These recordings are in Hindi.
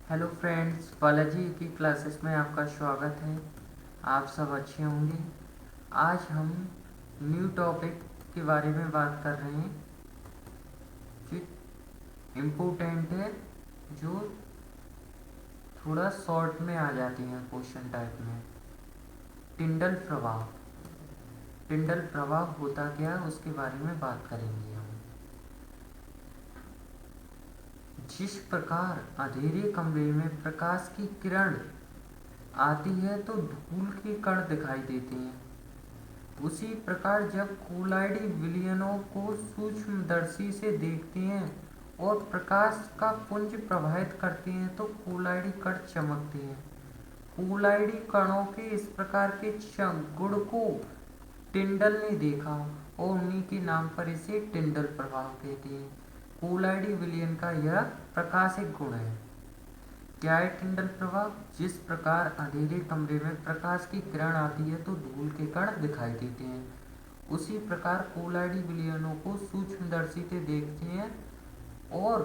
हेलो फ्रेंड्स, बालाजी की क्लासेस में आपका स्वागत है। आप सब अच्छे होंगे। आज हम न्यू टॉपिक के बारे में बात कर रहे हैं जो इम्पोर्टेंट है, जो थोड़ा शॉर्ट में आ जाती हैं क्वेश्चन टाइप में। टिंडल प्रभाव। टिंडल प्रभाव होता क्या है उसके बारे में बात करेंगे हम। जिस प्रकार अंधेरे कमरे में प्रकाश की किरण आती है तो धूल के कण दिखाई देते हैं, उसी प्रकार जब कोलाइडी विलयनों को सूक्ष्मदर्शी से देखते हैं और प्रकाश का पुंज प्रभावित करते हैं तो कोलाइडी कण चमकते हैं। कोलाइडी कणों के इस प्रकार के गुण को टिंडल ने देखा और उन्हीं के नाम पर इसे टिंडल प्रभाव कहते हैं। कोलाइडी विलयन का यह प्रकाशिक गुण है। क्या है टिंडल प्रभाव? जिस प्रकार अंधेरे कमरे में प्रकाश की किरण आती है तो धूल के कण दिखाई देते हैं, उसी प्रकार कोलाइडी विलयनों को सूक्ष्मदर्शी से देखते हैं और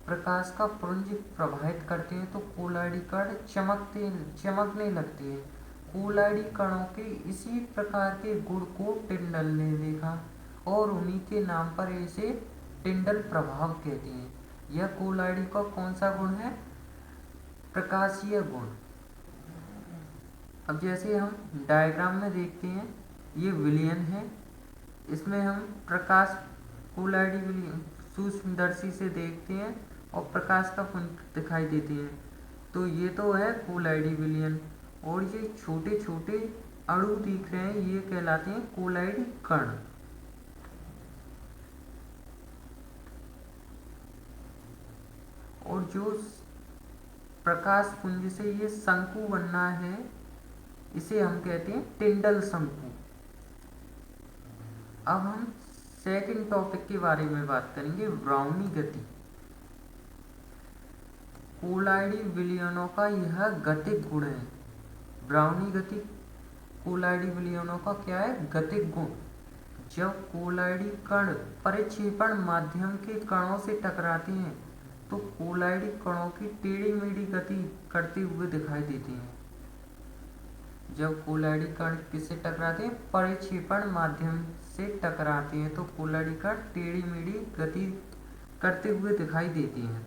प्रकाश का पुंज प्रभावित करते हैं तो कोलाइडी कण चमकने लगते हैं। कोलाइडी कणों के इसी प्रकार के गुण को टिंडल ने देखा और उन्हीं के नाम पर इसे टिंडल प्रभाव कहते हैं। यह कोलाइडी का कौन सा गुण है? प्रकाशीय गुण। अब जैसे हम डायग्राम में देखते हैं, ये विलयन है, इसमें हम प्रकाश कोलाइडी विलयन सूक्ष्मदर्शी से देखते हैं और प्रकाश का पुंज दिखाई देते हैं, तो ये तो है कोलाइडी विलयन। और ये छोटे छोटे अणु दिख रहे हैं, ये कहलाते हैं कोलाइडी कण। और जो प्रकाश पुंज से ये शंकु बनना है, इसे हम कहते हैं टिंडल शंकु। अब हम सेकंड टॉपिक के बारे में बात करेंगे, ब्राउनी गति। कोलाइडी विलयनों का यह गतिक गुण है। ब्राउनी गति कोलाइडी विलयनों का क्या है? गतिक गुण। जब कोलाइडी कण परिक्षेपण माध्यम के कणों से टकराते हैं तो कोलाइडी कणों की टेढ़ी मेढ़ी गति करते हुए दिखाई देते हैं। जब कोलाइडी कण किससे टकराते हैं? परिक्षेपण माध्यम से टकराते हैं तो कोलाइडी कण टेढ़ी मेढ़ी गति करते हुए दिखाई देती हैं।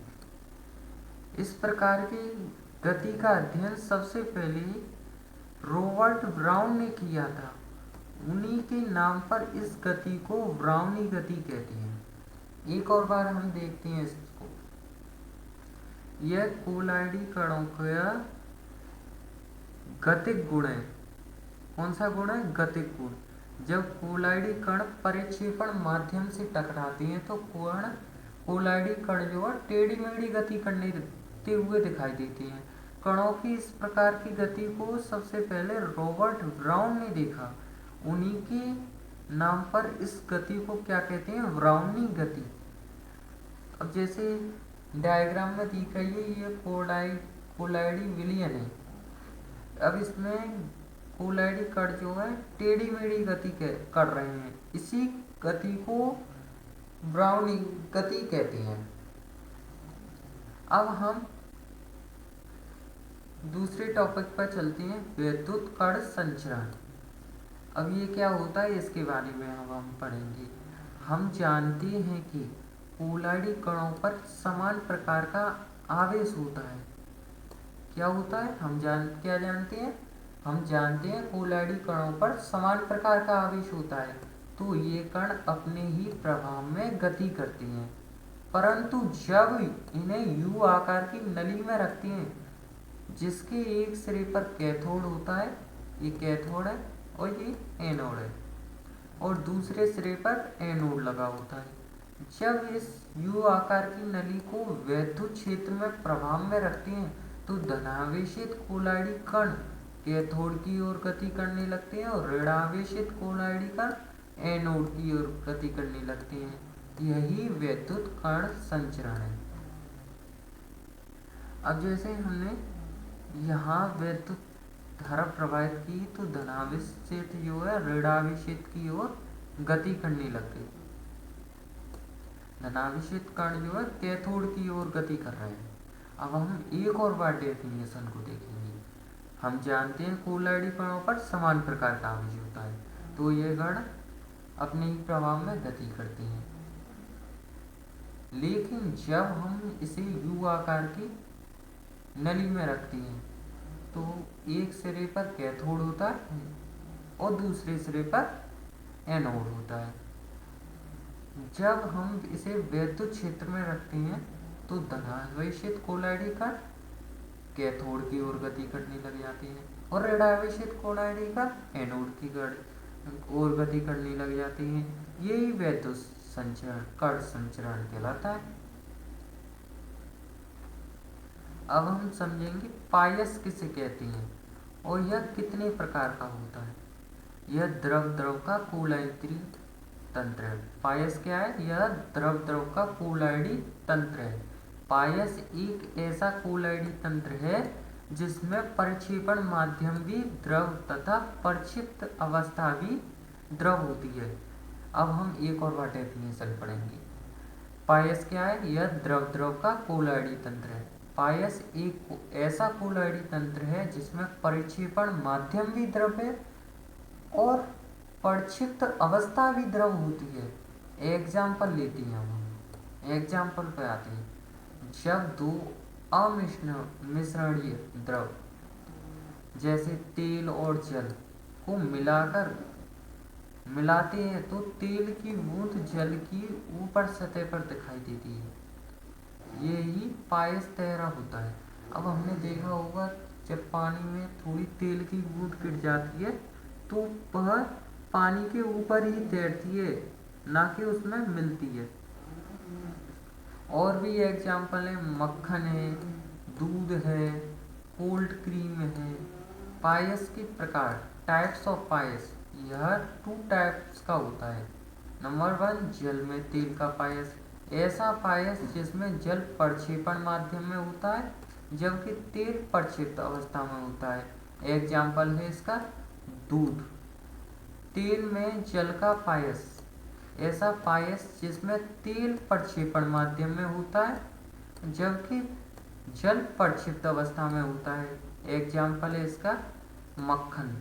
इस प्रकार की गति का अध्ययन सबसे पहले रॉबर्ट ब्राउन ने किया था। उन्हीं के नाम पर इस गति को ब्राउनी गति कहते हैं। एक और बार हम देखते हैं इसको। यह कोलाइडी कणों का गतिक गुण है। कौन सा गुण है? गतिक गुण। जब कोलाइडी कण परिक्षेपण माध्यम से टकराते हैं तो कोलाइडी कण जो है टेढ़ी मेढ़ी गति करते हुए दिखाई देते हैं। कणों की इस प्रकार की गति को सबसे पहले रॉबर्ट ब्राउन ने देखा। उन्हीं के नाम पर इस गति को क्या कहते हैं? ब्राउनी गति। अब जैसे डायग्राम में दिख रही है, ये कोलाइडी विलयन है। अब इसमें कोलाइडी कण जो है टेढ़ी मेढ़ी गति कर रहे हैं, इसी गति को ब्राउनी गति कहते हैं। अब हम दूसरे टॉपिक पर चलते हैं, विद्युत कण संचरण। अब ये क्या होता है इसके बारे में हम पढ़ेंगे। हम जानते हैं कि कोलाइडी कणों पर समान प्रकार का आवेश होता है। क्या होता है? क्या जानते हैं? हम जानते हैं कोलाइडी कणों पर समान प्रकार का आवेश होता है, तो ये कण अपने ही प्रभाव में गति करते हैं। परंतु जब इन्हें यू आकार की नली में रखते हैं, जिसके एक सिरे पर कैथोड होता है, ये कैथोड है और ये एनोड है, और दूसरे सिरे पर एनोड लगा होता है। जब इस यू आकार की नली को विद्युत क्षेत्र में प्रभाव में रखते हैं तो धनावेशित कोलाइडी कण कैथोड की ओर गति करने लगते हैं और ऋणावेशित कोलाइडी कण एनोड की ओर गति करने लगते हैं। यही विद्युत कण संचरण है। अब जैसे हमने यहाँ विद्युत धारा प्रवाहित की तो धनावेशित जो है ऋणावेशित की ओर गति करने लग गई। धनावेशित कण जो है कैथोड की ओर गति कर रहे हैं। अब हम एक और बार डेफिनेशन को देखेंगे। हम जानते हैं कोलाइडी कणों पर समान प्रकार का आवेश होता है, तो ये कण अपने ही प्रभाव में गति करते हैं। लेकिन जब हम इसे यू आकार की नली में रखते हैं तो एक सिरे पर कैथोड होता है और दूसरे सिरे पर एनोड होता है। जब हम इसे वैद्युत क्षेत्र में रखते हैं तो धनावेशित कोलाइडी कण कैथोड की ओर गति करने लग जाते हैं और ऋणावेशित कोलाइडी कण एनोड की ओर गति करने लग जाते हैं। यही वैद्युत संचरण कण संचरण कहलाता है। अब हम समझेंगे पायस किसे कहते हैं और यह कितने प्रकार का होता है। यह द्रव द्रव का कोलाइडी तंत्र है। पायस क्या है? यह द्रव द्रव का कोलाइडी तंत्र है। पायस एक ऐसा कोलाइडी तंत्र है जिसमें परिक्षेपण माध्यम भी द्रव तथा परिक्षिप्त अवस्था भी द्रव होती है। अब हम एक और बार डेफिनेशन पढ़ेंगे। पायस क्या है? यह द्रव द्रव का कोलाइडी तंत्र है। पायस एक ऐसा कोलाइडी तंत्र है जिसमें परिक्षेपण माध्यम भी द्रव है और परिक्षिप्त अवस्था भी द्रव होती है। एग्जाम्पल लेते हैं हम, एग्जाम्पल पे आते हैं। जब दो अमिश्रणीय द्रव जैसे तेल और जल को मिलाते हैं तो तेल की बूंद जल की ऊपर सतह पर दिखाई देती है। यही पायस तैरा होता है। अब हमने देखा होगा जब पानी में थोड़ी तेल की बूंद गिर जाती है तो वह पानी के ऊपर ही तैरती है, ना कि उसमें मिलती है। और भी एग्जाम्पल है, मक्खन है, दूध है, कोल्ड क्रीम है। पायस के प्रकार, टाइप्स ऑफ पायस, यह 2 टाइप्स का होता है। नंबर 1, जल में तेल का पायस। ऐसा पायस जिसमें जल प्रक्षेपण माध्यम में होता है जबकि तेल प्रक्षिप्त अवस्था में होता है। एग्जाम्पल है इसका दूध। तेल में जल का पायस, ऐसा पायस जिसमें तेल प्रक्षेपण माध्यम में होता है जबकि जल प्रक्षिप्त अवस्था में होता है। एग्जाम्पल है इसका मक्खन।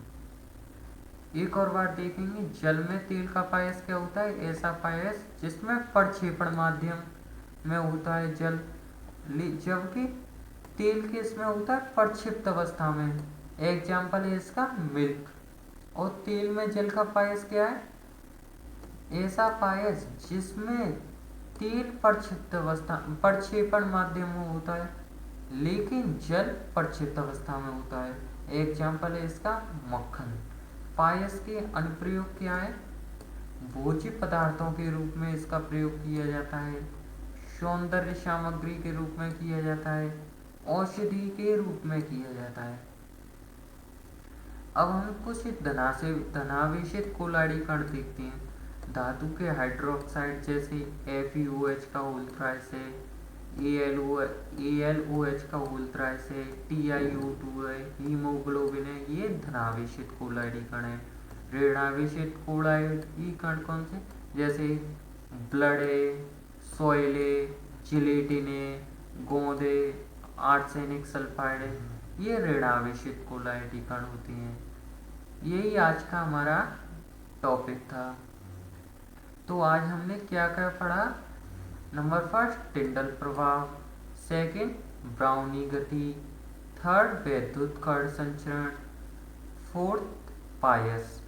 एक और बार देखेंगे, जल में तेल का पायस क्या होता है? ऐसा पायस जिसमें प्रक्षेपण माध्यम में होता है जल, जबकि तेल के इसमें होता है प्रक्षिप्त अवस्था में। एग्जाम्पल है इसका मिल्क। और तेल में जल का पायस क्या है? ऐसा पायस जिसमें तेल प्रक्षेपण माध्यम में होता है लेकिन जल प्रक्षिप्त अवस्था में होता है। एग्जाम्पल है इसका मक्खन। पायस के अनुप्रयोग क्या है? भोज्य पदार्थों के रूप में इसका प्रयोग किया जाता है, सौंदर्य सामग्री के रूप में किया जाता है, औषधि के रूप में किया जाता है। अब हम कुछ धनावेशित कोलाइडी कण देखते हैं। धातु के हाइड्रोक्साइड जैसे FeOH का होल थ्राइस है, AlOH का होल थ्राइस है, TiO2 है, हीमोग्लोबिन है, ये धनावेशित कोलाइडी कण है। ऋणावेशित कोलाइडी कण कौन से? जैसे ब्लड है, सॉइल है, जिलेटिन है, गोंद है, आर्सेनिक सल्फाइड है, ये ऋणावेशित कोलाइडी कण होती हैं। यही आज का हमारा टॉपिक था। तो आज हमने क्या क्या पढ़ा? नंबर 1, टिंडल प्रभाव, 2, ब्राउनी गति, 3, वैद्युत कण संचरण, 4, पायस।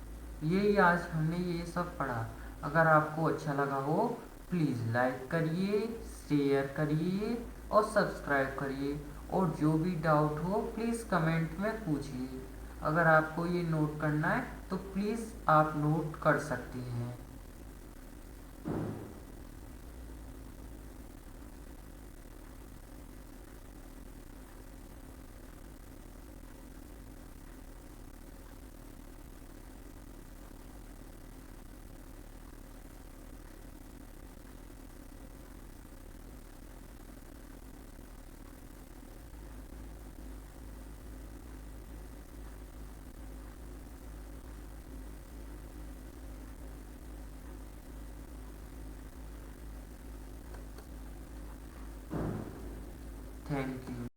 यही आज हमने ये सब पढ़ा। अगर आपको अच्छा लगा हो प्लीज़ लाइक करिए, शेयर करिए और सब्सक्राइब करिए। और जो भी डाउट हो प्लीज़ कमेंट में पूछिए। अगर आपको ये नोट करना है तो प्लीज़ आप नोट कर सकते हैं। Thank you.